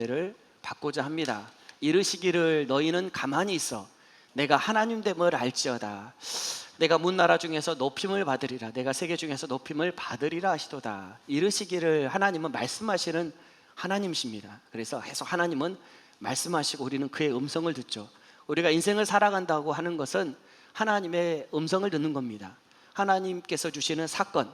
를 받고자 합니다. 이르시기를 너희는 가만히 있어 내가 하나님 됨을 알지어다. 내가 문나라 중에서 높임을 받으리라. 내가 세계 중에서 높임을 받으리라 하시도다. 이르시기를, 하나님은 말씀하시는 하나님이십니다. 그래서 계속 하나님은 말씀하시고 우리는 그의 음성을 듣죠. 우리가 인생을 살아간다고 하는 것은 하나님의 음성을 듣는 겁니다. 하나님께서 주시는 사건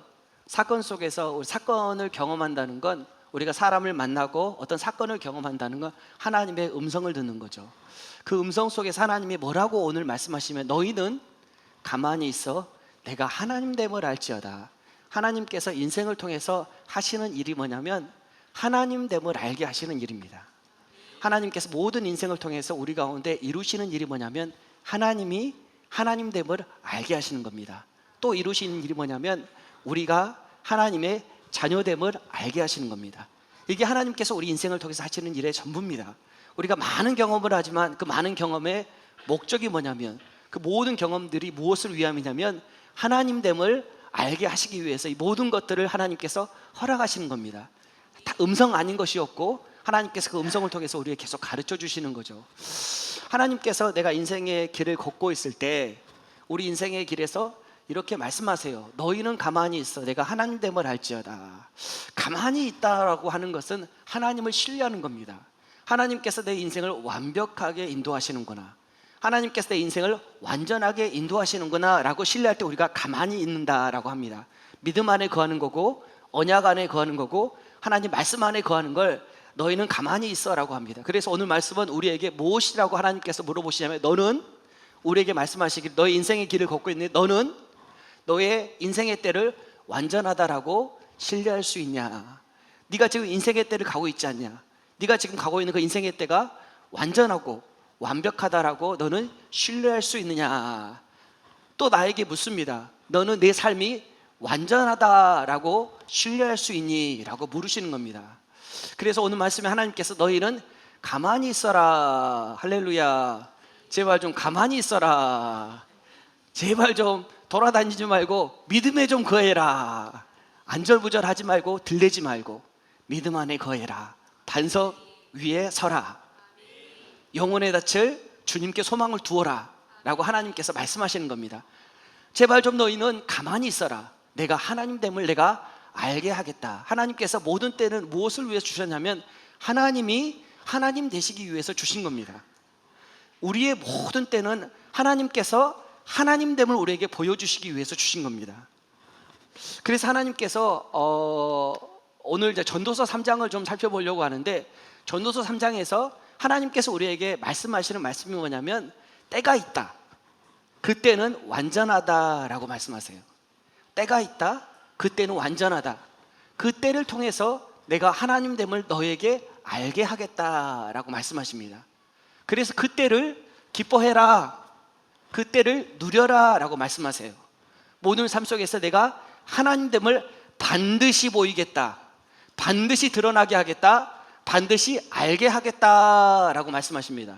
속에서 우리 사건을 경험한다는 건, 우리가 사람을 만나고 어떤 사건을 경험한다는 건 하나님의 음성을 듣는 거죠. 그 음성 속에서 하나님이 뭐라고 오늘 말씀하시면, 너희는 가만히 있어 내가 하나님 됨을 알지어다. 하나님께서 인생을 통해서 하시는 일이 뭐냐면 하나님 됨을 알게 하시는 일입니다. 하나님께서 모든 인생을 통해서 우리 가운데 이루시는 일이 뭐냐면 하나님이 하나님 됨을 알게 하시는 겁니다. 또 이루시는 일이 뭐냐면 우리가 하나님의 자녀됨을 알게 하시는 겁니다. 이게 하나님께서 우리 인생을 통해서 하시는 일의 전부입니다. 우리가 많은 경험을 하지만 그 많은 경험의 목적이 뭐냐면, 그 모든 경험들이 무엇을 위함이냐면 하나님됨을 알게 하시기 위해서 이 모든 것들을 하나님께서 허락하시는 겁니다. 다 음성 아닌 것이 없고 하나님께서 그 음성을 통해서 우리에게 계속 가르쳐 주시는 거죠. 하나님께서 내가 인생의 길을 걷고 있을 때 우리 인생의 길에서 이렇게 말씀하세요. 너희는 가만히 있어 내가 하나님 됨을 알지어다. 가만히 있다라고 하는 것은 하나님을 신뢰하는 겁니다. 하나님께서 내 인생을 완벽하게 인도하시는구나, 하나님께서 내 인생을 완전하게 인도하시는구나 라고 신뢰할 때 우리가 가만히 있는다라고 합니다. 믿음 안에 거하는 거고 언약 안에 거하는 거고 하나님 말씀 안에 거하는 걸 너희는 가만히 있어 라고 합니다. 그래서 오늘 말씀은 우리에게 무엇이라고 하나님께서 물어보시냐면, 너는, 우리에게 말씀하시길, 너의 인생의 길을 걷고 있는데 너는 너의 인생의 때를 완전하다라고 신뢰할 수 있냐? 네가 지금 인생의 때를 가고 있지 않냐? 네가 지금 가고 있는 그 인생의 때가 완전하고 완벽하다라고 너는 신뢰할 수 있느냐? 또 나에게 묻습니다. 너는 내 삶이 완전하다라고 신뢰할 수 있니? 라고 물으시는 겁니다. 그래서 오늘 말씀에 하나님께서 너희는 가만히 있어라. 할렐루야. 제발 좀 가만히 있어라. 제발 좀 돌아다니지 말고 믿음에 좀 거해라. 안절부절하지 말고 들레지 말고 믿음 안에 거해라. 반석 위에 서라. 영혼의 닻을 주님께 소망을 두어라 라고 하나님께서 말씀하시는 겁니다. 제발 좀 너희는 가만히 있어라. 내가 하나님 됨을 내가 알게 하겠다. 하나님께서 모든 때는 무엇을 위해서 주셨냐면 하나님이 하나님 되시기 위해서 주신 겁니다. 우리의 모든 때는 하나님께서 하나님됨을 우리에게 보여주시기 위해서 주신 겁니다. 그래서 하나님께서 오늘 이제 전도서 3장을 좀 살펴보려고 하는데, 전도서 3장에서 하나님께서 우리에게 말씀하시는 말씀이 뭐냐면, 때가 있다, 그때는 완전하다라고 말씀하세요. 때가 있다, 그때는 완전하다. 그 때를 통해서 내가 하나님됨을 너에게 알게 하겠다라고 말씀하십니다. 그래서 그 때를 기뻐해라, 그 때를 누려라 라고 말씀하세요. 모든 삶 속에서 내가 하나님됨을 반드시 보이겠다, 반드시 드러나게 하겠다, 반드시 알게 하겠다 라고 말씀하십니다.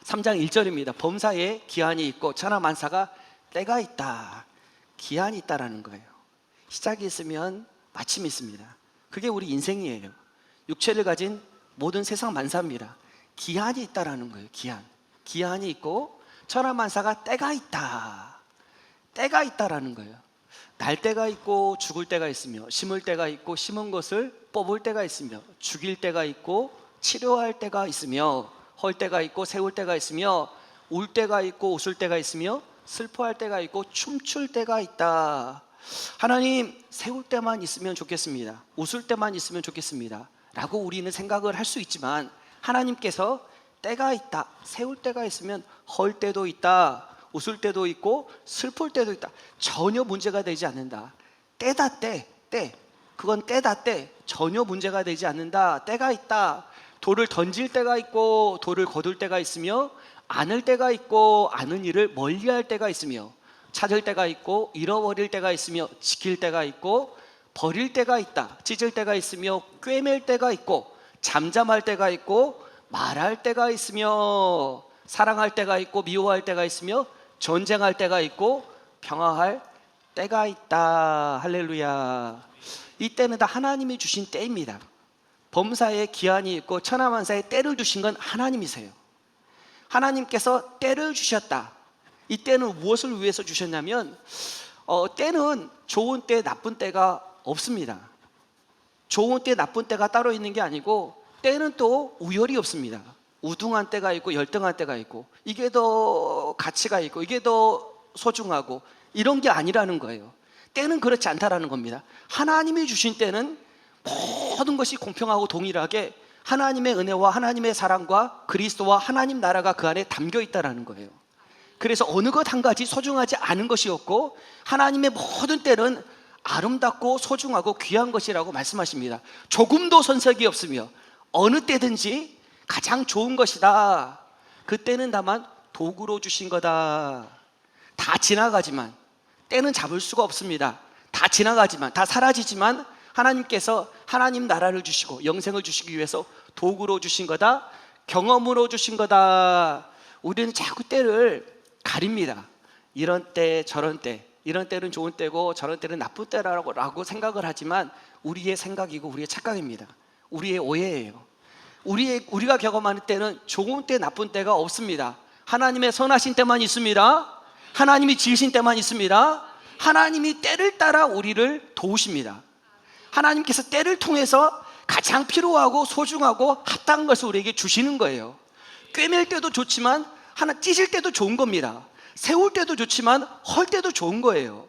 3장 1절입니다. 범사에 기한이 있고 천하만사가 때가 있다. 기한이 있다라는 거예요. 시작이 있으면 마침이 있습니다. 그게 우리 인생이에요. 육체를 가진 모든 세상 만사입니다. 기한이 있다라는 거예요. 기한이 있고 천하만사가 때가 있다. 때가 있다라는 거예요. 날 때가 있고 죽을 때가 있으며, 심을 때가 있고 심은 것을 뽑을 때가 있으며, 죽일 때가 있고 치료할 때가 있으며, 헐 때가 있고 세울 때가 있으며, 울 때가 있고 웃을 때가 있으며, 슬퍼할 때가 있고 춤출 때가 있다. 하나님, 세울 때만 있으면 좋겠습니다, 웃을 때만 있으면 좋겠습니다 라고 우리는 생각을 할 수 있지만, 하나님께서 때가 있다, 세울 때가 있으면 헐 때도 있다, 웃을 때도 있고 슬플 때도 있다. 전혀 문제가 되지 않는다. 때다, 때. 그건 때다, 때. 전혀 문제가 되지 않는다. 때가 있다. 돌을 던질 때가 있고 돌을 거둘 때가 있으며, 안을 때가 있고 아는 일을 멀리할 때가 있으며, 찾을 때가 있고 잃어버릴 때가 있으며, 지킬 때가 있고 버릴 때가 있다. 찢을 때가 있으며 꿰맬 때가 있고, 잠잠할 때가 있고 말할 때가 있으며, 사랑할 때가 있고 미워할 때가 있으며, 전쟁할 때가 있고 평화할 때가 있다. 할렐루야. 이 때는 다 하나님이 주신 때입니다. 범사에 기한이 있고 천하만사에 때를 두신 건 하나님이세요. 하나님께서 때를 주셨다. 이 때는 무엇을 위해서 주셨냐면 때는 좋은 때 나쁜 때가 없습니다. 좋은 때 나쁜 때가 따로 있는 게 아니고 때는 또 우열이 없습니다. 우등한 때가 있고 열등한 때가 있고 이게 더 가치가 있고 이게 더 소중하고 이런 게 아니라는 거예요. 때는 그렇지 않다라는 겁니다. 하나님이 주신 때는 모든 것이 공평하고 동일하게 하나님의 은혜와 하나님의 사랑과 그리스도와 하나님 나라가 그 안에 담겨 있다라는 거예요. 그래서 어느 것 한 가지 소중하지 않은 것이 없고 하나님의 모든 때는 아름답고 소중하고 귀한 것이라고 말씀하십니다. 조금도 손색이 없으며 어느 때든지 가장 좋은 것이다. 그때는 다만 도구로 주신 거다. 다 지나가지만 때는 잡을 수가 없습니다. 다 지나가지만 다 사라지지만 하나님께서 하나님 나라를 주시고 영생을 주시기 위해서 도구로 주신 거다. 경험으로 주신 거다. 우리는 자꾸 때를 가립니다. 이런 때 저런 때, 이런 때는 좋은 때고 저런 때는 나쁜 때라고 생각을 하지만 우리의 생각이고 우리의 착각입니다. 우리의 오해예요. 우리가 경험하는 때는 좋은 때 나쁜 때가 없습니다. 하나님의 선하신 때만 있습니다. 하나님이 지으신 때만 있습니다. 하나님이 때를 따라 우리를 도우십니다. 하나님께서 때를 통해서 가장 필요하고 소중하고 합당한 것을 우리에게 주시는 거예요. 꿰맬 때도 좋지만 하나 찢을 때도 좋은 겁니다. 세울 때도 좋지만 헐 때도 좋은 거예요.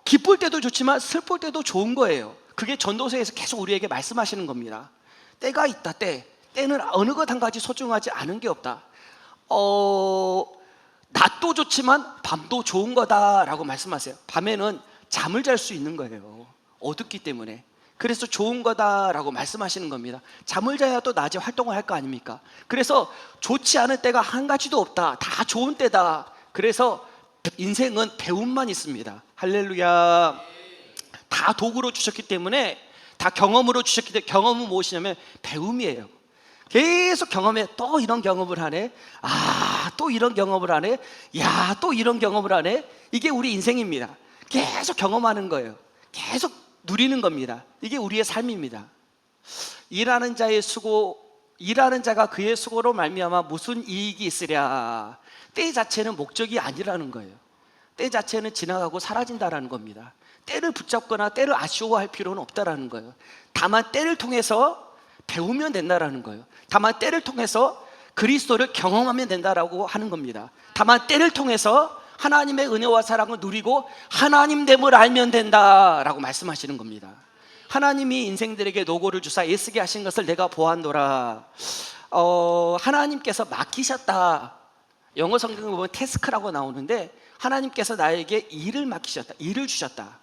기쁠 때도 좋지만 슬플 때도 좋은 거예요. 그게 전도서에서 계속 우리에게 말씀하시는 겁니다. 때가 있다. 때는 어느 것 한 가지 소중하지 않은 게 없다. 낮도 좋지만 밤도 좋은 거다라고 말씀하세요. 밤에는 잠을 잘 수 있는 거예요. 어둡기 때문에. 그래서 좋은 거다라고 말씀하시는 겁니다. 잠을 자야 또 낮에 활동을 할 거 아닙니까? 그래서 좋지 않은 때가 한 가지도 없다. 다 좋은 때다. 그래서 인생은 배움만 있습니다. 할렐루야. 다 도구로 주셨기 때문에, 다 경험으로 주셨기 때문에, 경험은 무엇이냐면 배움이에요. 계속 경험해. 또 이런 경험을 하네. 또 이런 경험을 하네. 또 이런 경험을 하네. 이게 우리 인생입니다. 계속 경험하는 거예요. 계속 누리는 겁니다. 이게 우리의 삶입니다. 일하는 자가 그의 수고로 말미암아 무슨 이익이 있으랴. 때 자체는 목적이 아니라는 거예요. 때 자체는 지나가고 사라진다라는 겁니다. 때를 붙잡거나 때를 아쉬워할 필요는 없다라는 거예요. 다만 때를 통해서 배우면 된다라는 거예요. 다만 때를 통해서 그리스도를 경험하면 된다라고 하는 겁니다. 다만 때를 통해서 하나님의 은혜와 사랑을 누리고 하나님됨을 알면 된다라고 말씀하시는 겁니다. 하나님이 인생들에게 노고를 주사 애쓰게 하신 것을 내가 보았노라. 하나님께서 맡기셨다. 영어 성경에 보면 태스크라고 나오는데 하나님께서 나에게 일을 맡기셨다. 일을 주셨다.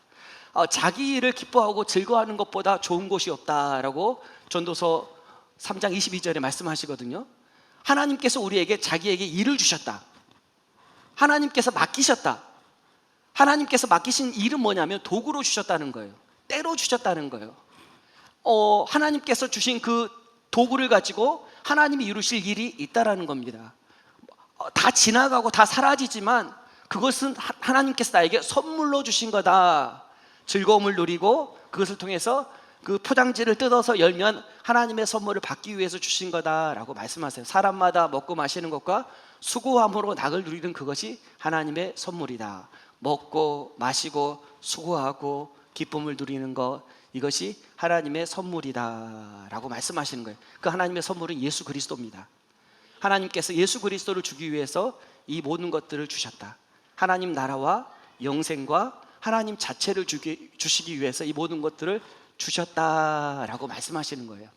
자기 일을 기뻐하고 즐거워하는 것보다 좋은 곳이 없다라고 전도서 3장 22절에 말씀하시거든요. 하나님께서 우리에게 자기에게 일을 주셨다. 하나님께서 맡기셨다. 하나님께서 맡기신 일은 뭐냐면 도구로 주셨다는 거예요. 때로 주셨다는 거예요. 하나님께서 주신 그 도구를 가지고 하나님이 이루실 일이 있다라는 겁니다. 다 지나가고 다 사라지지만 그것은 하나님께서 나에게 선물로 주신 거다. 즐거움을 누리고 그것을 통해서 그 포장지를 뜯어서 열면 하나님의 선물을 받기 위해서 주신 거다라고 말씀하세요. 사람마다 먹고 마시는 것과 수고함으로 낙을 누리는 그것이 하나님의 선물이다. 먹고 마시고 수고하고 기쁨을 누리는 것, 이것이 하나님의 선물이다 라고 말씀하시는 거예요. 그 하나님의 선물은 예수 그리스도입니다. 하나님께서 예수 그리스도를 주기 위해서 이 모든 것들을 주셨다. 하나님 나라와 영생과 하나님 자체를 주시기 위해서 이 모든 것들을 주셨다라고 말씀하시는 거예요.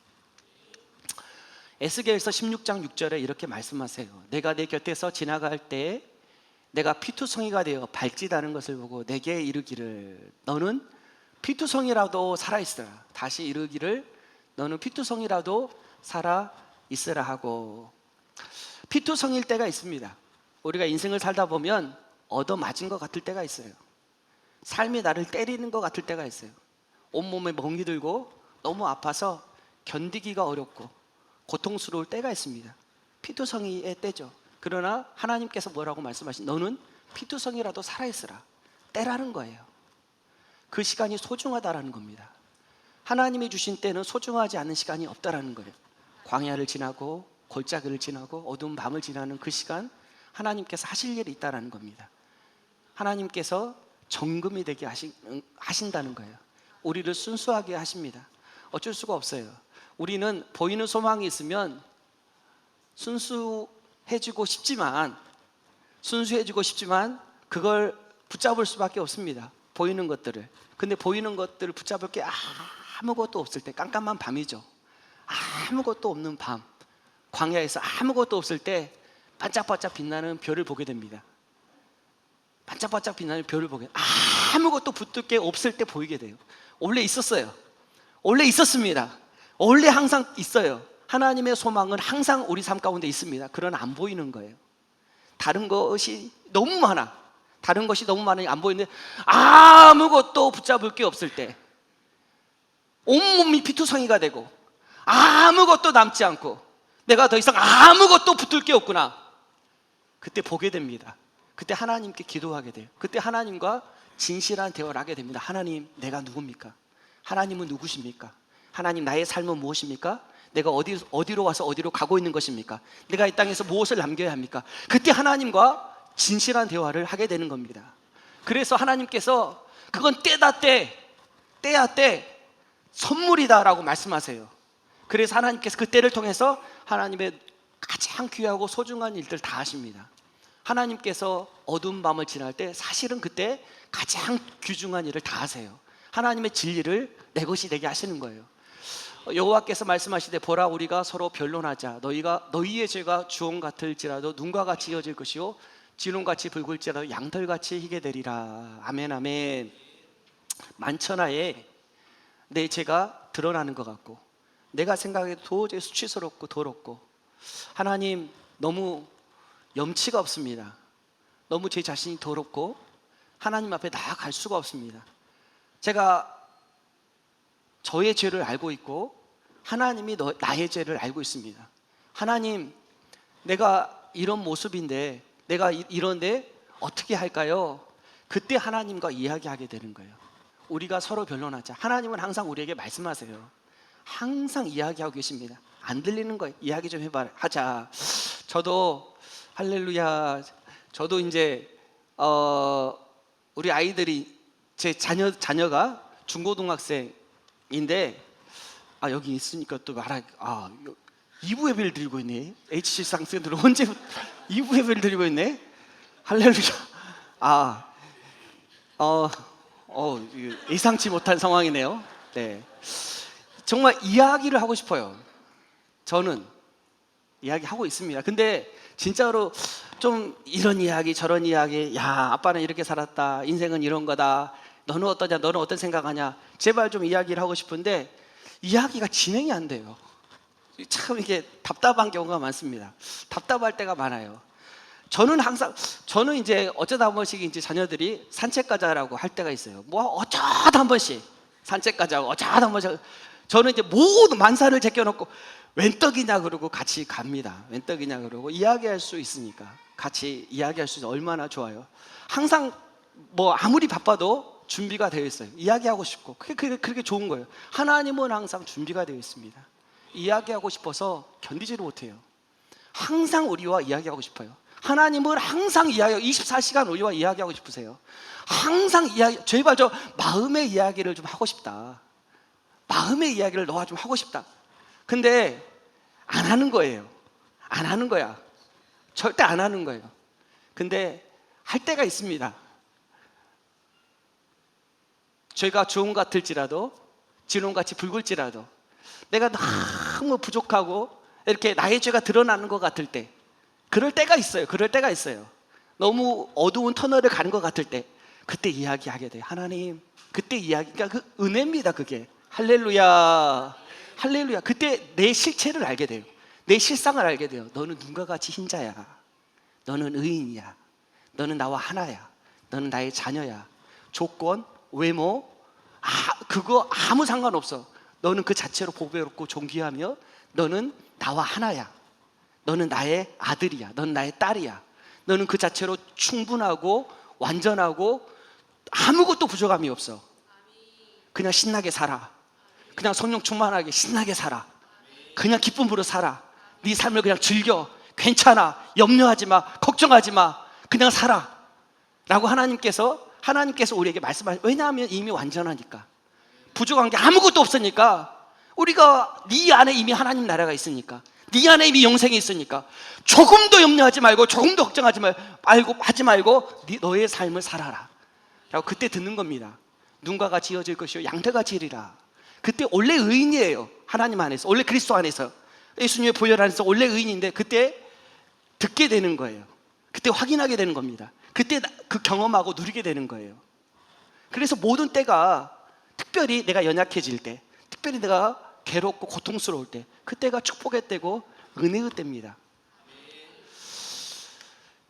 에스겔서 16장 6절에 이렇게 말씀하세요. 내가 내 곁에서 지나갈 때 내가 피투성이가 되어 발짓하는 것을 보고 내게 이르기를 너는 피투성이라도 살아있으라. 다시 이르기를 너는 피투성이라도 살아있으라 하고. 피투성일 때가 있습니다. 우리가 인생을 살다 보면 얻어맞은 것 같을 때가 있어요. 삶이 나를 때리는 것 같을 때가 있어요. 온몸에 멍이 들고 너무 아파서 견디기가 어렵고 고통스러울 때가 있습니다. 피투성이의 때죠. 그러나 하나님께서 뭐라고 말씀하신 너는 피투성이라도 살아있으라. 때라는 거예요. 그 시간이 소중하다라는 겁니다. 하나님이 주신 때는 소중하지 않은 시간이 없다라는 거예요. 광야를 지나고 골짜기를 지나고 어두운 밤을 지나는 그 시간, 하나님께서 하실 일이 있다라는 겁니다. 하나님께서 정금이 되게 하신다는 거예요. 우리를 순수하게 하십니다. 어쩔 수가 없어요. 우리는 보이는 소망이 있으면 순수해지고 싶지만 그걸 붙잡을 수밖에 없습니다. 보이는 것들을. 근데 보이는 것들을 붙잡을 게 아무것도 없을 때, 깜깜한 밤이죠. 아무것도 없는 밤, 광야에서 아무것도 없을 때 반짝반짝 빛나는 별을 보게 됩니다. 반짝반짝 빛나는 별을 보게, 아무것도 붙을 게 없을 때 보이게 돼요. 원래 있었어요. 원래 있었습니다. 원래 항상 있어요. 하나님의 소망은 항상 우리 삶 가운데 있습니다. 그러나 안 보이는 거예요. 다른 것이 너무 많으니 안 보이는데, 아무것도 붙잡을 게 없을 때, 온몸이 피투성이가 되고 아무것도 남지 않고 내가 더 이상 아무것도 붙을 게 없구나, 그때 보게 됩니다. 그때 하나님께 기도하게 돼요. 그때 하나님과 진실한 대화를 하게 됩니다. 하나님, 내가 누굽니까? 하나님은 누구십니까? 하나님, 나의 삶은 무엇입니까? 내가 어디로 와서 어디로 가고 있는 것입니까? 내가 이 땅에서 무엇을 남겨야 합니까? 그때 하나님과 진실한 대화를 하게 되는 겁니다. 그래서 하나님께서 그건 때야 때 선물이다라고 말씀하세요. 그래서 하나님께서 그 때를 통해서 하나님의 가장 귀하고 소중한 일들 다 하십니다. 하나님께서 어두운 밤을 지날 때 사실은 그때 가장 귀중한 일을 다 하세요. 하나님의 진리를 내 것이 되게 하시는 거예요. 여호와께서 말씀하시되, 보라, 우리가 서로 변론하자. 너희의 죄가 주홍 같을지라도 눈과 같이 이어질 것이요 진홍같이 붉을지라도 양털같이 희게 되리라. 아멘, 아멘. 만천하에 내 죄가 드러나는 것 같고, 내가 생각해도 도저히 수치스럽고 더럽고, 하나님, 너무 염치가 없습니다. 너무 제 자신이 더럽고 하나님 앞에 나아갈 수가 없습니다. 제가 저의 죄를 알고 있고 하나님이 나의 죄를 알고 있습니다. 하나님, 내가 이런 모습인데, 내가 이런데 어떻게 할까요? 그때 하나님과 이야기하게 되는 거예요. 우리가 서로 변론하자. 하나님은 항상 우리에게 말씀하세요. 항상 이야기하고 계십니다. 안 들리는 거 이야기 좀 하자. 저도 할렐루야. 저도 이제 우리 아이들이, 제 자녀가 중고등학생인데, 여기 있으니까 또 이부 예배를 드리고 있네. HC 상생들은 언제 이부 예배를 드리고 있네. 할렐루야. 예상치 못한 상황이네요. 네, 정말 이야기를 하고 싶어요. 저는 이야기하고 있습니다. 근데 진짜로 좀 이런 이야기 저런 이야기, 야, 아빠는 이렇게 살았다, 인생은 이런 거다, 너는 어떠냐, 너는 어떤 생각하냐, 제발 좀 이야기를 하고 싶은데 이야기가 진행이 안 돼요. 참 이게 답답한 경우가 많습니다. 답답할 때가 많아요. 저는 이제 어쩌다 한 번씩 이제 자녀들이 산책 가자라고 할 때가 있어요. 뭐 어쩌다 한 번씩 산책 가자고, 어쩌다 한 번씩. 저는 이제 모든 만사를 제껴놓고 웬 떡이냐 그러고 같이 갑니다. 웬 떡이냐 그러고 이야기할 수 있으니까 같이 이야기할 수 있어요. 얼마나 좋아요. 항상 뭐 아무리 바빠도 준비가 되어 있어요. 이야기하고 싶고 그렇게 좋은 거예요. 하나님은 항상 준비가 되어 있습니다. 이야기하고 싶어서 견디지를 못해요. 항상 우리와 이야기하고 싶어요. 하나님은 항상 24시간 우리와 이야기하고 싶으세요. 항상 제발 저 마음의 이야기를 좀 하고 싶다. 마음의 이야기를 너와 좀 하고 싶다. 근데 안 하는 거예요. 안 하는 거야. 절대 안 하는 거예요. 근데 할 때가 있습니다. 죄가 주홍 같을지라도 진홍같이 붉을지라도, 내가 너무 부족하고 이렇게 나의 죄가 드러나는 것 같을 때, 그럴 때가 있어요. 너무 어두운 터널을 가는 것 같을 때, 그때 이야기하게 돼요. 하나님, 그때 그러니까 그 은혜입니다. 그게 할렐루야. 그때 내 실체를 알게 돼요. 내 실상을 알게 돼요. 너는 눈과 같이 흰자야. 너는 의인이야. 너는 나와 하나야. 너는 나의 자녀야. 조건, 외모, 그거 아무 상관없어. 너는 그 자체로 보배롭고 존귀하며 너는 나와 하나야. 너는 나의 아들이야. 너는 나의 딸이야. 너는 그 자체로 충분하고 완전하고 아무것도 부족함이 없어. 그냥 신나게 살아. 그냥 성령 충만하게 신나게 살아. 그냥 기쁨으로 살아. 네 삶을 그냥 즐겨. 괜찮아. 염려하지 마. 걱정하지 마. 그냥 살아. 라고 하나님께서 우리에게 말씀하세요. 왜냐하면 이미 완전하니까. 부족한 게 아무것도 없으니까. 우리가 네 안에 이미 하나님 나라가 있으니까, 네 안에 이미 영생이 있으니까 조금도 염려하지 말고, 조금도 걱정하지 말고 너의 삶을 살아라 라고 그때 듣는 겁니다. 눈가가 지어질 것이요 양태가 지리라. 그때 원래 의인이에요. 하나님 안에서, 원래 그리스도 안에서, 예수님의 보혈 안에서 원래 의인인데 그때 듣게 되는 거예요. 그때 확인하게 되는 겁니다. 그때 그 경험하고 누리게 되는 거예요. 그래서 모든 때가, 특별히 내가 연약해질 때, 특별히 내가 괴롭고 고통스러울 때, 그때가 축복의 때고 은혜의 때입니다.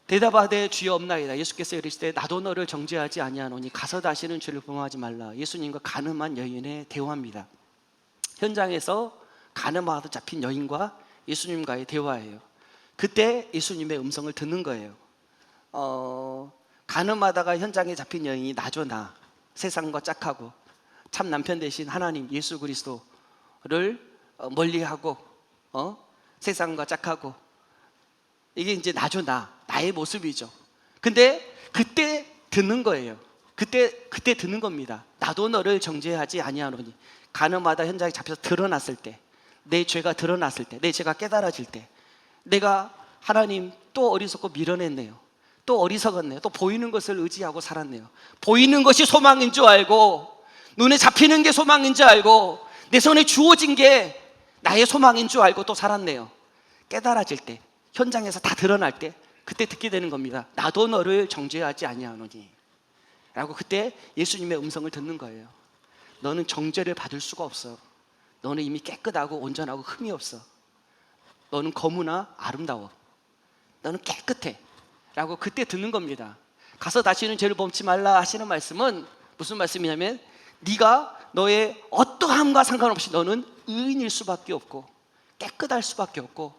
대답하되 주여 없나이다. 예수께서 이르시되 나도 너를 정죄하지 아니하노니 가서 다시는 죄를 범하지 말라. 예수님과 가늠한 여인의 대화입니다. 현장에서 가늠하다 잡힌 여인과 예수님과의 대화예요. 그때 예수님의 음성을 듣는 거예요. 가늠하다가 현장에 잡힌 여인이 나죠. 나 세상과 짝하고 참 남편 대신 하나님 예수 그리스도를 멀리하고 세상과 짝하고, 이게 이제 나죠. 나의 모습이죠. 근데 그때 듣는 거예요. 그때 듣는 겁니다. 나도 너를 정죄하지 아니하노니. 가늠하다 현장에 잡혀서 드러났을 때, 내 죄가 드러났을 때, 내 죄가 깨달아질 때, 내가 하나님 또 어리석고 밀어냈네요. 또 어리석었네요. 또 보이는 것을 의지하고 살았네요. 보이는 것이 소망인 줄 알고, 눈에 잡히는 게 소망인 줄 알고, 내 손에 주어진 게 나의 소망인 줄 알고 또 살았네요. 깨달아질 때, 현장에서 다 드러날 때, 그때 듣게 되는 겁니다. 나도 너를 정죄하지 아니하노니 라고 그때 예수님의 음성을 듣는 거예요. 너는 정죄를 받을 수가 없어. 너는 이미 깨끗하고 온전하고 흠이 없어. 너는 거무나 아름다워. 너는 깨끗해 라고 그때 듣는 겁니다. 가서 다시는 죄를 범치 말라 하시는 말씀은 무슨 말씀이냐면, 네가 너의 어떠함과 상관없이 너는 의인일 수밖에 없고 깨끗할 수밖에 없고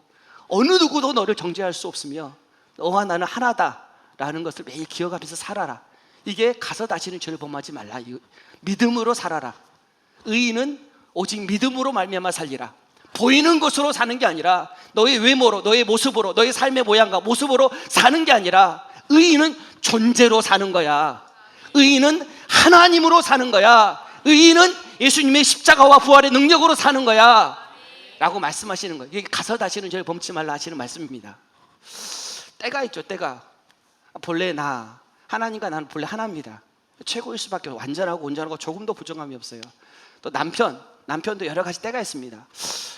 어느 누구도 너를 정죄할 수 없으며 너와 나는 하나다라는 것을 매일 기억하면서 살아라. 이게 가서 다시는 죄를 범하지 말라. 믿음으로 살아라. 의인은 오직 믿음으로 말미암아 살리라. 보이는 것으로 사는 게 아니라, 너의 외모로, 너의 모습으로, 너의 삶의 모양과 모습으로 사는 게 아니라, 의인은 존재로 사는 거야. 의인은 하나님으로 사는 거야. 의인은 예수님의 십자가와 부활의 능력으로 사는 거야 라고 말씀하시는 거예요. 이게 가서 다시는 죄를 범치 말라 하시는 말씀입니다. 때가 있죠. 때가. 본래 하나님과 나는 본래 하나입니다. 최고일 수밖에 없어요. 완전하고 온전하고 조금도 부정함이 없어요. 또 남편도 여러 가지 때가 있습니다.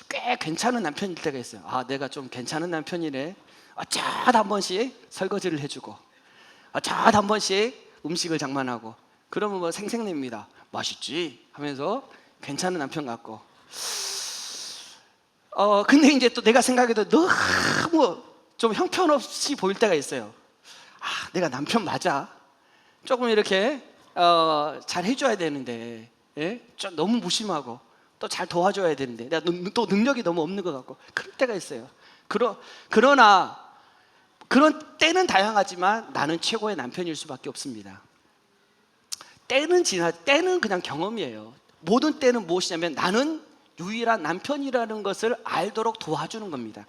꽤 괜찮은 남편일 때가 있어요. 내가 좀 괜찮은 남편이네. 어쩌다 한 번씩 설거지를 해주고, 어쩌다 한 번씩 음식을 장만하고, 그러면 뭐 생색냅니다. 맛있지? 하면서 괜찮은 남편 같고. 근데 이제 또 내가 생각해도 너무 좀 형편없이 보일 때가 있어요. 내가 남편 맞아. 조금 이렇게 잘 해줘야 되는데, 예? 좀 너무 무심하고 또 잘 도와줘야 되는데 내가 또 능력이 너무 없는 것 같고, 그럴 때가 있어요. 그러나 그런 때는 다양하지만 나는 최고의 남편일 수밖에 없습니다. 때는 그냥 경험이에요. 모든 때는 무엇이냐면 나는 유일한 남편이라는 것을 알도록 도와주는 겁니다.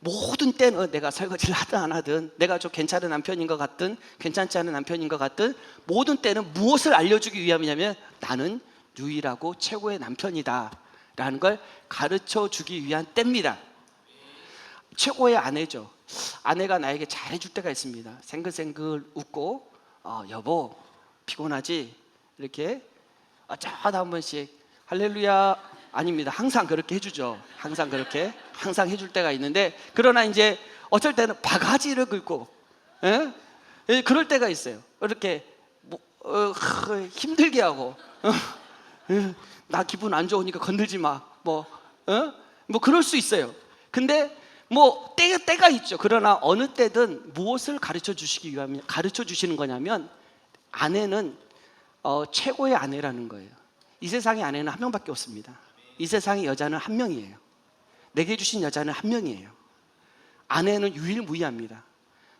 모든 때는 내가 설거지를 하든 안 하든, 내가 좀 괜찮은 남편인 것 같든 괜찮지 않은 남편인 것 같든, 모든 때는 무엇을 알려주기 위함이냐면 나는 유일하고 최고의 남편이다 라는 걸 가르쳐 주기 위한 때입니다. 최고의 아내죠. 아내가 나에게 잘해줄 때가 있습니다. 생글생글 웃고 여보 피곤하지? 이렇게 어쩌다 한 번씩 할렐루야. 아닙니다. 항상 그렇게 해주죠. 항상 해줄 때가 있는데, 그러나 이제 어쩔 때는 바가지를 긁고, 그럴 때가 있어요. 이렇게 힘들게 하고, 나 기분 안 좋으니까 건들지 마. 뭐 그럴 수 있어요. 근데 뭐 때가 있죠. 그러나 어느 때든 무엇을 가르쳐 주시는 거냐면, 아내는 최고의 아내라는 거예요. 이 세상의 아내는 한 명밖에 없습니다. 이 세상의 여자는 한 명이에요. 내게 주신 여자는 한 명이에요. 아내는 유일무이합니다.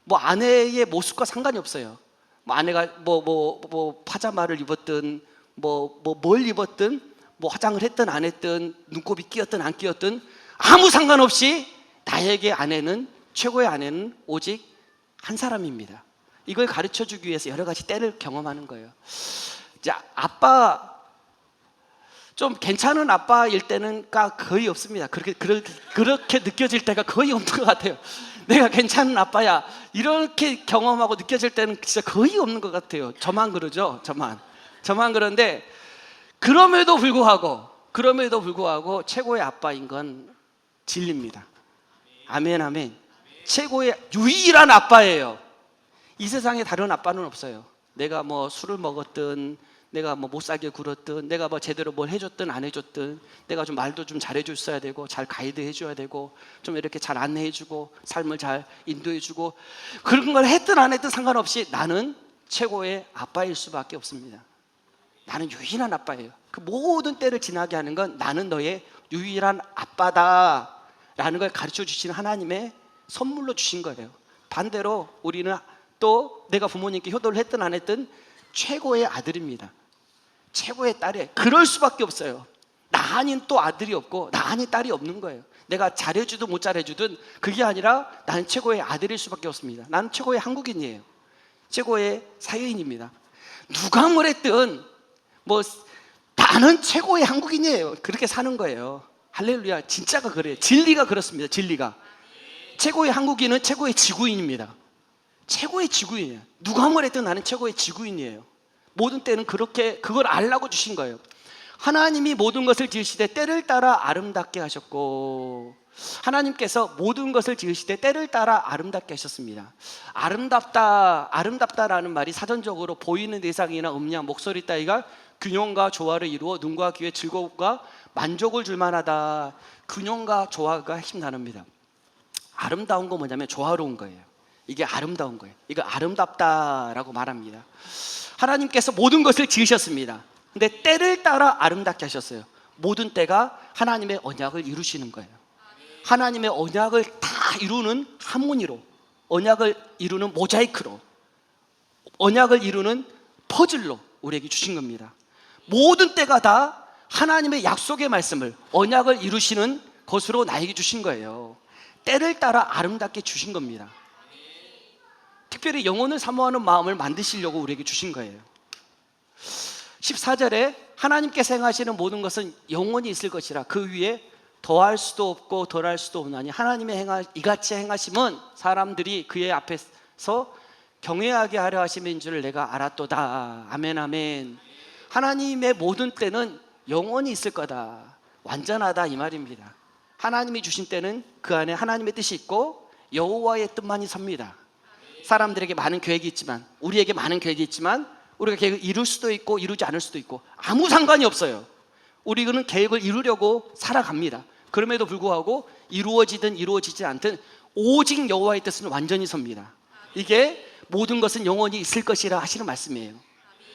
뭐 아내의 모습과 상관이 없어요. 뭐 아내가 뭐 파자마를 입었든 뭘 입었든 뭐 화장을 했든 안 했든 눈곱이 끼었든 안 끼었든 아무 상관없이 나에게 아내는, 최고의 아내는 오직 한 사람입니다. 이걸 가르쳐 주기 위해서 여러 가지 때를 경험하는 거예요. 자, 아빠, 좀 괜찮은 아빠일 때는 거의 없습니다. 그렇게 느껴질 때가 거의 없는 것 같아요. 내가 괜찮은 아빠야, 이렇게 경험하고 느껴질 때는 진짜 거의 없는 것 같아요. 저만 그러죠. 저만 그런데 그럼에도 불구하고 최고의 아빠인 건 진리입니다. 아멘, 아멘. 최고의 유일한 아빠예요. 이 세상에 다른 아빠는 없어요. 내가 뭐 술을 먹었든, 내가 뭐 못 살게 굴었든, 내가 뭐 제대로 뭘 해줬든 안 해줬든, 내가 좀 말도 좀 잘해줬어야 되고, 잘 가이드 해줘야 되고, 좀 이렇게 잘 안내해주고, 삶을 잘 인도해주고, 그런 걸 했든 안 했든 상관없이 나는 최고의 아빠일 수밖에 없습니다. 나는 유일한 아빠예요. 그 모든 때를 지나게 하는 건 나는 너의 유일한 아빠다 라는 걸 가르쳐 주신 하나님의 선물로 주신 거예요. 반대로 우리는 또 내가 부모님께 효도를 했든 안 했든 최고의 아들입니다. 최고의 딸이에요. 그럴 수밖에 없어요. 나 아닌 또 아들이 없고 나 아닌 딸이 없는 거예요. 내가 잘해주든 못 잘해주든 그게 아니라 나는 최고의 아들일 수밖에 없습니다. 나는 최고의 한국인이에요. 최고의 사회인입니다. 누가 뭐랬든 뭐 나는 최고의 한국인이에요. 그렇게 사는 거예요. 할렐루야. 진짜가 그래요. 진리가 그렇습니다. 진리가 최고의 한국인은 최고의 지구인입니다. 최고의 지구인이에요. 누가 뭐랬든 나는 최고의 지구인이에요. 모든 때는 그렇게 그걸 알라고 주신 거예요. 하나님이 모든 것을 지으시되 때를 따라 아름답게 하셨고, 하나님께서 모든 것을 지으시되 때를 따라 아름답게 하셨습니다. 아름답다라는 말이 사전적으로 보이는 대상이나 음량, 목소리 따위가 균형과 조화를 이루어 눈과 귀에 즐거움과 만족을 줄 만하다. 균형과 조화가 핵심 단어입니다. 아름다운 거 뭐냐면 조화로운 거예요. 이게 아름다운 거예요. 이거 아름답다라고 말합니다. 하나님께서 모든 것을 지으셨습니다. 근데 때를 따라 아름답게 하셨어요. 모든 때가 하나님의 언약을 이루시는 거예요. 하나님의 언약을 다 이루는 하모니로, 언약을 이루는 모자이크로, 언약을 이루는 퍼즐로 우리에게 주신 겁니다. 모든 때가 다 하나님의 약속의 말씀을, 언약을 이루시는 것으로 나에게 주신 거예요. 때를 따라 아름답게 주신 겁니다. 특별히 영혼을 사모하는 마음을 만드시려고 우리에게 주신 거예요. 14절에 하나님께서 행하시는 모든 것은 영원히 있을 것이라 그 위에 더할 수도 없고 덜할 수도 없나니 하나님의 이같이 행하심은 사람들이 그의 앞에서 경외하게 하려 하심인 줄 내가 알았도다. 아멘, 아멘. 하나님의 모든 때는 영원히 있을 거다. 완전하다 이 말입니다. 하나님이 주신 때는 그 안에 하나님의 뜻이 있고 여호와의 뜻만이 섭니다. 사람들에게 많은 계획이 있지만, 우리에게 많은 계획이 있지만 우리가 계획을 이룰 수도 있고 이루지 않을 수도 있고 아무 상관이 없어요. 우리는 계획을 이루려고 살아갑니다. 그럼에도 불구하고 이루어지든 이루어지지 않든 오직 여호와의 뜻은 완전히 섭니다. 이게 모든 것은 영원히 있을 것이라 하시는 말씀이에요.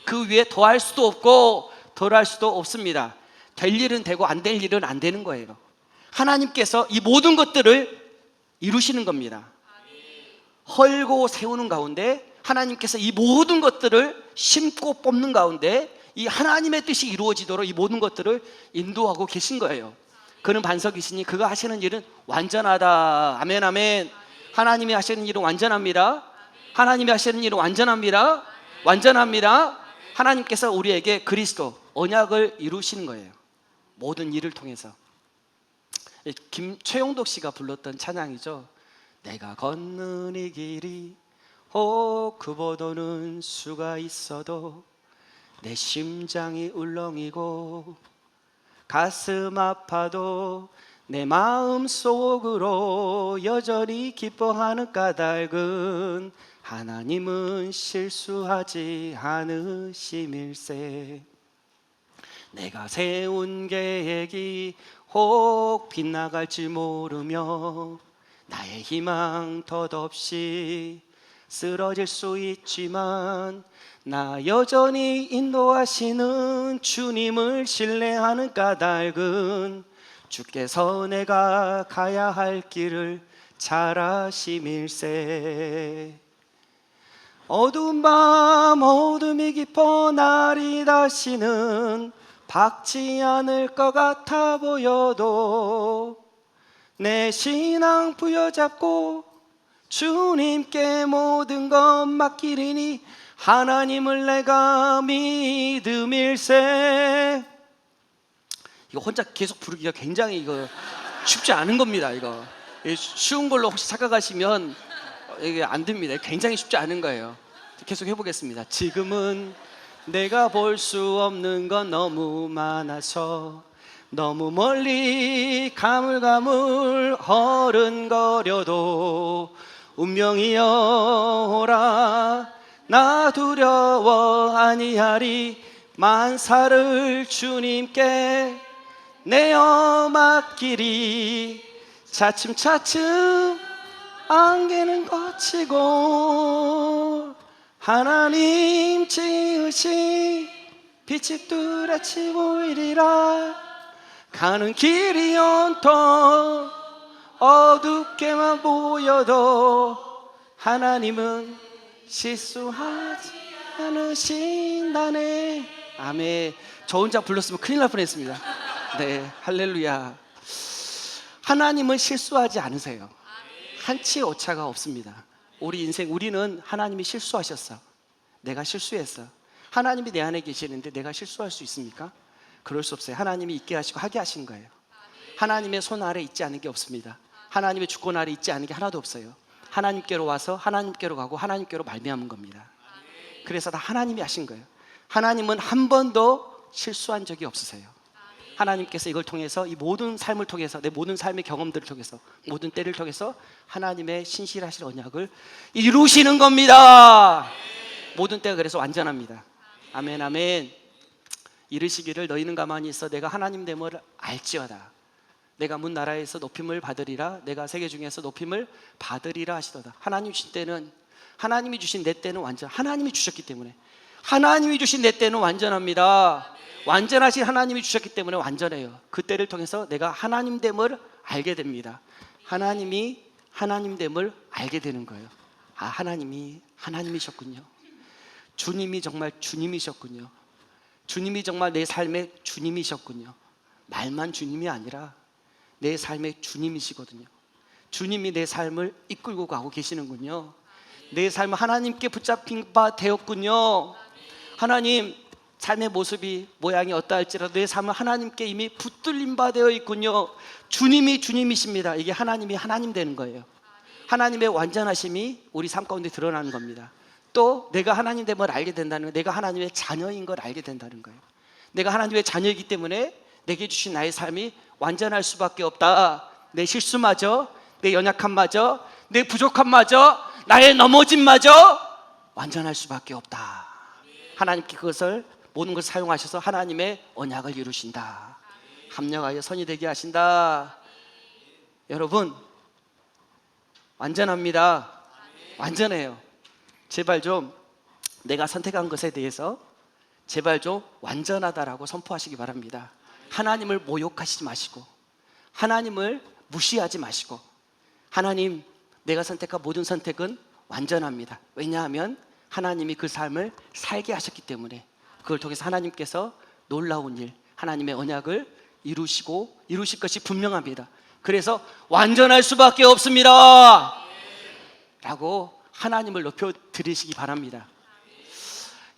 그 위에 더할 수도 없고 덜할 수도 없습니다. 될 일은 되고 안 될 일은 안 되는 거예요. 하나님께서 이 모든 것들을 이루시는 겁니다. 헐고 세우는 가운데 하나님께서 이 모든 것들을 심고 뽑는 가운데 이 하나님의 뜻이 이루어지도록 이 모든 것들을 인도하고 계신 거예요. 그는 반석이시니 그가 하시는 일은 완전하다. 아멘, 아멘. 하나님이 하시는 일은 완전합니다. 하나님이 하시는 일은 완전합니다. 완전합니다. 하나님께서 우리에게 그리스도 언약을 이루시는 거예요. 모든 일을 통해서. 최용덕 씨가 불렀던 찬양이죠. 내가 걷는 이 길이 그보도는 수가 있어도 내 심장이 울렁이고 가슴 아파도 내 마음 속으로 여전히 기뻐하는 까닭은 하나님은 실수하지 않으심일세. 내가 세운 계획이 혹 빗나갈지 모르며 나의 희망 덧없이 쓰러질 수 있지만 나 여전히 인도하시는 주님을 신뢰하는 까닭은 주께서 내가 가야 할 길을 잘 아심일세. 어두운 밤 어둠이 깊어 날이 다시는 박지 않을 것 같아 보여도 내 신앙 부여잡고 주님께 모든 것 맡기리니 하나님을 내가 믿음일세. 이거 혼자 계속 부르기가 굉장히 이거 쉽지 않은 겁니다. 이거 쉬운 걸로 혹시 착각하시면 이게 안 됩니다. 굉장히 쉽지 않은 거예요. 계속 해보겠습니다. 지금은 내가 볼 수 없는 건 너무 많아서 너무 멀리 가물가물 허른거려도 운명이여 오라 나 두려워 아니하리 만사를 주님께 내어 맡기리 차츰차츰 안개는 거치고 하나님 지으신 빛이 뚜렷이 보이리라 가는 길이 온통 어둡게만 보여도 하나님은 실수하지 않으신다네. 아멘. 저 혼자 불렀으면 큰일 날 뻔했습니다. 네, 할렐루야. 하나님은 실수하지 않으세요. 한치 오차가 없습니다. 우리 인생 우리는 하나님이 실수하셨어. 내가 실수했어. 하나님이 내 안에 계시는데 내가 실수할 수 있습니까? 그럴 수 없어요. 하나님이 있게 하시고 하게 하신 거예요. 하나님의 손 아래 있지 않은 게 없습니다. 하나님의 주권 아래 있지 않은 게 하나도 없어요. 하나님께로 와서 하나님께로 가고 하나님께로 말미암은 겁니다. 그래서 다 하나님이 하신 거예요. 하나님은 한 번도 실수한 적이 없으세요. 하나님께서 이걸 통해서 이 모든 삶을 통해서 내 모든 삶의 경험들을 통해서 모든 때를 통해서 하나님의 신실하신 언약을 이루시는 겁니다. 모든 때가 그래서 완전합니다. 아멘 아멘. 이르시기를 너희는 가만히 있어 내가 하나님 됨을 알지어다. 내가 문 나라에서 높임을 받으리라. 내가 세계 중에서 높임을 받으리라 하시도다. 하나님 주신 때는 하나님이 주신 내 때는 완전 하나님이 주셨기 때문에 하나님이 주신 내 때는 완전합니다. 완전하신 하나님이 주셨기 때문에 완전해요. 그 때를 통해서 내가 하나님됨을 알게 됩니다. 하나님이 하나님됨을 알게 되는 거예요. 아, 하나님이 하나님이셨군요. 주님이 정말 주님이셨군요. 주님이 정말 내 삶의 주님이셨군요. 말만 주님이 아니라 내 삶의 주님이시거든요. 주님이 내 삶을 이끌고 가고 계시는군요. 내 삶은 하나님께 붙잡힌 바 되었군요. 하나님 삶의 모습이 모양이 어떠할지라도 내 삶은 하나님께 이미 붙들린 바 되어 있군요. 주님이 주님이십니다. 이게 하나님이 하나님 되는 거예요. 하나님의 완전하심이 우리 삶 가운데 드러나는 겁니다. 또 내가 하나님 됨을 알게 된다는 거, 내가 하나님의 자녀인 걸 알게 된다는 거예요. 내가 하나님의 자녀이기 때문에 내게 주신 나의 삶이 완전할 수밖에 없다. 내 실수마저, 내 연약함마저, 내 부족함마저, 나의 넘어짐마저 완전할 수밖에 없다. 하나님께 그것을 모든 것을 사용하셔서 하나님의 언약을 이루신다. 합력하여 선이 되게 하신다. 여러분 완전합니다. 완전해요. 제발 좀 내가 선택한 것에 대해서 제발 좀 완전하다라고 선포하시기 바랍니다. 하나님을 모욕하시지 마시고 하나님을 무시하지 마시고 하나님 내가 선택한 모든 선택은 완전합니다. 왜냐하면 하나님이 그 삶을 살게 하셨기 때문에 그걸 통해서 하나님께서 놀라운 일 하나님의 언약을 이루시고 이루실 것이 분명합니다. 그래서 완전할 수밖에 없습니다 라고 하나님을 높여 드리시기 바랍니다.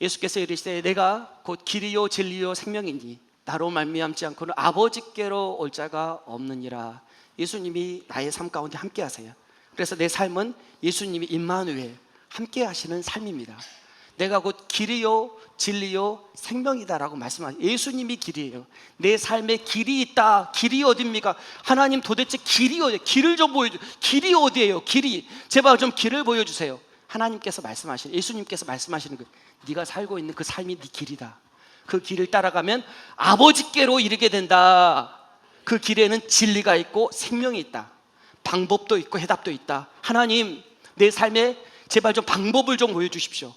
예수께서 이르시되 내가 곧 길이요 진리요 생명이니 나로 말미암지 않고는 아버지께로 올 자가 없느니라. 예수님이 나의 삶 가운데 함께 하세요. 그래서 내 삶은 예수님이 임마누엘 함께 하시는 삶입니다. 내가 곧 길이요 진리요 생명이다라고 말씀하세요. 예수님이 길이에요. 내 삶에 길이 있다. 길이 어디입니까? 하나님 도대체 길이 어디예요? 길을 좀 보여주세요. 길이 어디예요? 길이 제발 좀 길을 보여주세요. 하나님께서 말씀하시는 예수님께서 말씀하시는 거예요. 네가 살고 있는 그 삶이 네 길이다. 그 길을 따라가면 아버지께로 이르게 된다. 그 길에는 진리가 있고 생명이 있다. 방법도 있고 해답도 있다. 하나님 내 삶에 제발 좀 방법을 좀 보여주십시오.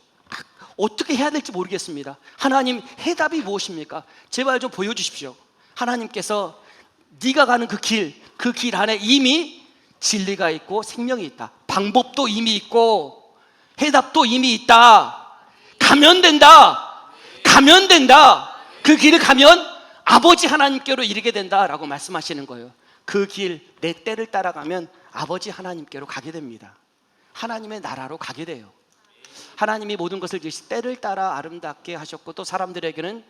어떻게 해야 될지 모르겠습니다. 하나님 해답이 무엇입니까? 제발 좀 보여주십시오. 하나님께서 네가 가는 그 길 안에 이미 진리가 있고 생명이 있다. 방법도 이미 있고 해답도 이미 있다. 가면 된다. 가면 된다. 그 길을 가면 아버지 하나님께로 이르게 된다라고 말씀하시는 거예요. 그 길, 내 때를 따라가면 아버지 하나님께로 가게 됩니다. 하나님의 나라로 가게 돼요. 하나님이 모든 것을 지으시 때를 따라 아름답게 하셨고 또 사람들에게는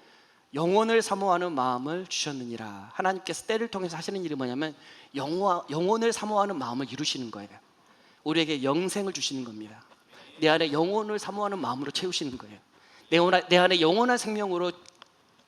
영혼을 사모하는 마음을 주셨느니라. 하나님께서 때를 통해서 하시는 일이 뭐냐면 영혼을 사모하는 마음을 이루시는 거예요. 우리에게 영생을 주시는 겁니다. 내 안에 영혼을 사모하는 마음으로 채우시는 거예요. 내 안에 영원한 생명으로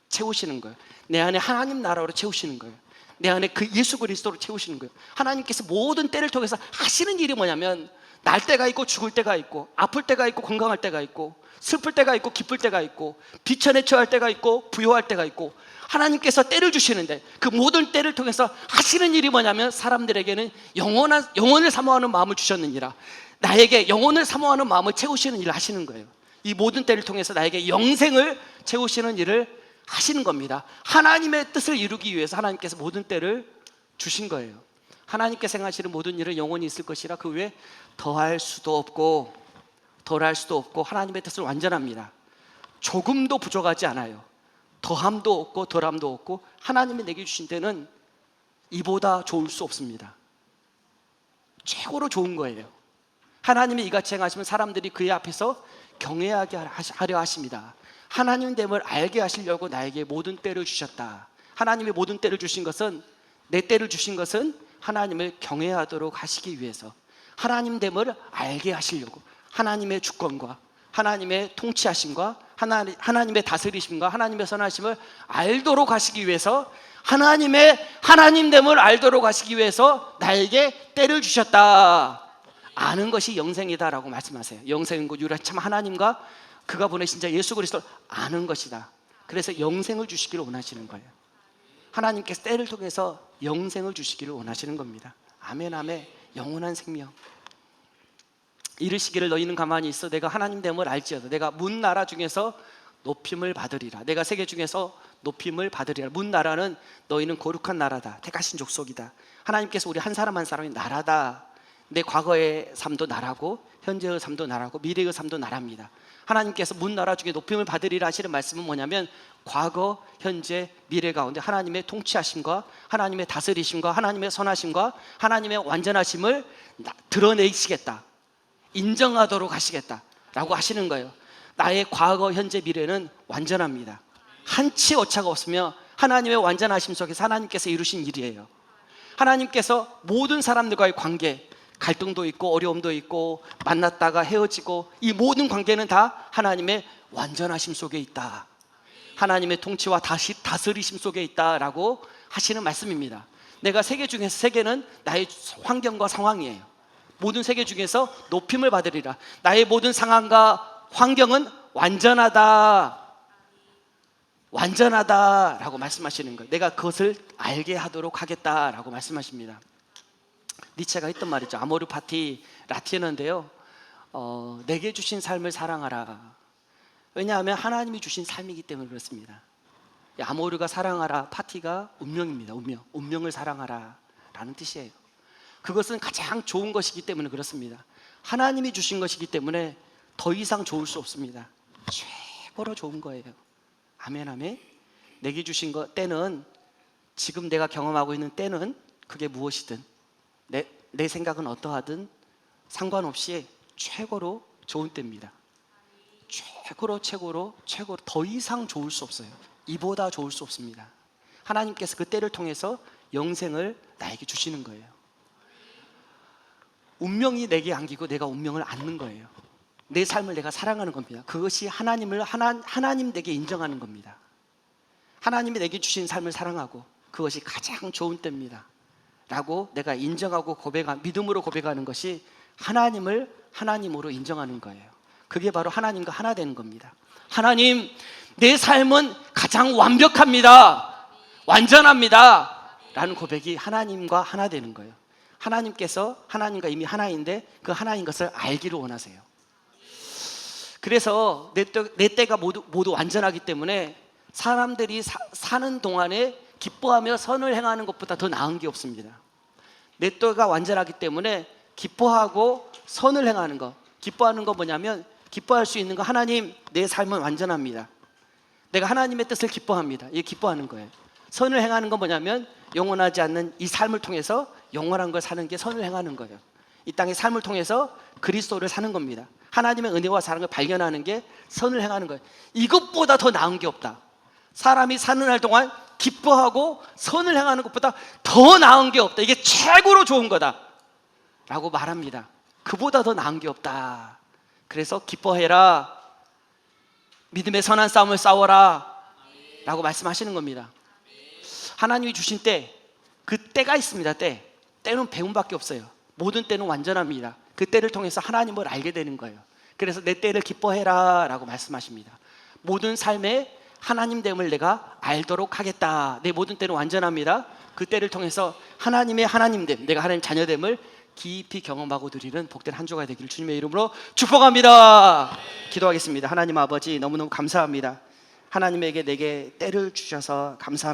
채우시는 거예요. 내 안에 하나님 나라로 채우시는 거예요. 내 안에 그 예수 그리스도로 채우시는 거예요. 하나님께서 모든 때를 통해서 하시는 일이 뭐냐면 날 때가 있고 죽을 때가 있고 아플 때가 있고 건강할 때가 있고 슬플 때가 있고 기쁠 때가 있고 비천에 처할 때가 있고 부요할 때가 있고 하나님께서 때를 주시는데 그 모든 때를 통해서 하시는 일이 뭐냐면 사람들에게는 영혼을 사모하는 마음을 주셨느니라. 나에게 영혼을 사모하는 마음을 채우시는 일을 하시는 거예요. 이 모든 때를 통해서 나에게 영생을 채우시는 일을 하시는 겁니다. 하나님의 뜻을 이루기 위해서 하나님께서 모든 때를 주신 거예요. 하나님께서 행하시는 모든 일은 영원히 있을 것이라 그 외에 더할 수도 없고 덜할 수도 없고 하나님의 뜻은 완전합니다. 조금도 부족하지 않아요. 더함도 없고 덜함도 없고 하나님이 내게 주신 때는 이보다 좋을 수 없습니다. 최고로 좋은 거예요. 하나님이 이같이 행하시면 사람들이 그의 앞에서 경외하게 하려 하십니다. 하나님됨을 알게 하시려고 나에게 모든 때를 주셨다. 하나님이 모든 때를 주신 것은 내 때를 주신 것은 하나님을 경외하도록 하시기 위해서 하나님됨을 알게 하시려고 하나님의 주권과 하나님의 통치하심과 하나님의 다스리심과 하나님의 선하심을 알도록 하시기 위해서 하나님의 하나님됨을 알도록 하시기 위해서 나에게 때를 주셨다. 아는 것이 영생이다라고 말씀하세요. 영생은 곧 유일한 하나님과 그가 보내신 자 예수 그리스도를 아는 것이다. 그래서 영생을 주시기를 원하시는 거예요. 하나님께서 때를 통해서 영생을 주시기를 원하시는 겁니다. 아멘 아멘. 영원한 생명. 이르시기를 너희는 가만히 있어 내가 하나님됨을 알지어다. 내가 문 나라 중에서 높임을 받으리라. 내가 세계 중에서 높임을 받으리라. 문 나라는 너희는 거룩한 나라다. 택하신 족속이다. 하나님께서 우리 한 사람 한 사람이 나라다. 내 과거의 삶도 나라고 현재의 삶도 나라고 미래의 삶도 나라입니다. 하나님께서 문 나라 중에 높임을 받으리라 하시는 말씀은 뭐냐면 과거, 현재, 미래 가운데 하나님의 통치하심과 하나님의 다스리심과 하나님의 선하심과 하나님의 완전하심을 드러내시겠다. 인정하도록 하시겠다라고 하시는 거예요. 나의 과거, 현재, 미래는 완전합니다. 한치 오차가 없으며 하나님의 완전하심 속에서 하나님께서 이루신 일이에요. 하나님께서 모든 사람들과의 관계, 갈등도 있고 어려움도 있고 만났다가 헤어지고 이 모든 관계는 다 하나님의 완전하심 속에 있다. 하나님의 통치와 다스리심 속에 있다라고 하시는 말씀입니다. 내가 세계 중에서 세계는 나의 환경과 상황이에요. 모든 세계 중에서 높임을 받으리라. 나의 모든 상황과 환경은 완전하다라고 말씀하시는 거예요. 내가 그것을 알게 하도록 하겠다라고 말씀하십니다. 니체가 했던 말이죠. 아모르 파티 라틴어인데요. 내게 주신 삶을 사랑하라. 왜냐하면 하나님이 주신 삶이기 때문에 그렇습니다. 아모르가 사랑하라, 파티가 운명입니다. 운명을 사랑하라 라는 뜻이에요. 그것은 가장 좋은 것이기 때문에 그렇습니다. 하나님이 주신 것이기 때문에 더 이상 좋을 수 없습니다. 최고로 좋은 거예요. 아멘 아멘. 내게 주신 것 때는 지금 내가 경험하고 있는 때는 그게 무엇이든 내 생각은 어떠하든 상관없이 최고로 좋은 때입니다. 최고로 더 이상 좋을 수 없어요. 이보다 좋을 수 없습니다. 하나님께서 그 때를 통해서 영생을 나에게 주시는 거예요. 운명이 내게 안기고 내가 운명을 안는 거예요. 내 삶을 내가 사랑하는 겁니다. 그것이 하나님 내게 인정하는 겁니다. 하나님이 내게 주신 삶을 사랑하고 그것이 가장 좋은 때입니다 라고 내가 인정하고 믿음으로 고백하는 것이 하나님을 하나님으로 인정하는 거예요. 그게 바로 하나님과 하나 되는 겁니다. 하나님, 내 삶은 가장 완벽합니다. 완전합니다 라는 고백이 하나님과 하나 되는 거예요. 하나님께서 하나님과 이미 하나인데 그 하나인 것을 알기를 원하세요. 그래서 내 때가 모두 완전하기 때문에 사람들이 사는 동안에 기뻐하며 선을 행하는 것보다 더 나은 게 없습니다. 내 때가 완전하기 때문에 기뻐하고 선을 행하는 것. 기뻐하는 건 뭐냐면 기뻐할 수 있는 거 하나님 내 삶은 완전합니다. 내가 하나님의 뜻을 기뻐합니다. 이게 기뻐하는 거예요. 선을 행하는 건 뭐냐면 영원하지 않는 이 삶을 통해서 영원한 걸 사는 게 선을 행하는 거예요. 이 땅의 삶을 통해서 그리스도를 사는 겁니다. 하나님의 은혜와 사랑을 발견하는 게 선을 행하는 거예요. 이것보다 더 나은 게 없다. 사람이 사는 날 동안 기뻐하고 선을 행하는 것보다 더 나은 게 없다. 이게 최고로 좋은 거다 라고 말합니다. 그보다 더 나은 게 없다. 그래서 기뻐해라, 믿음의 선한 싸움을 싸워라 라고 말씀하시는 겁니다. 하나님이 주신 때, 그 때가 있습니다. 때는 배움밖에 없어요. 모든 때는 완전합니다. 그 때를 통해서 하나님을 알게 되는 거예요. 그래서 내 때를 기뻐해라 라고 말씀하십니다. 모든 삶에 하나님됨을 내가 알도록 하겠다. 내 모든 때는 완전합니다. 그 때를 통해서 하나님의 하나님됨, 내가 하나님 자녀됨을 깊이 경험하고 누리는 복된 한 주가 되기를 주님의 이름으로 축복합니다. 기도하겠습니다. 하나님 아버지, 너무너무 감사합니다. 하나님에게 내게 때를 주셔서 감사합니다.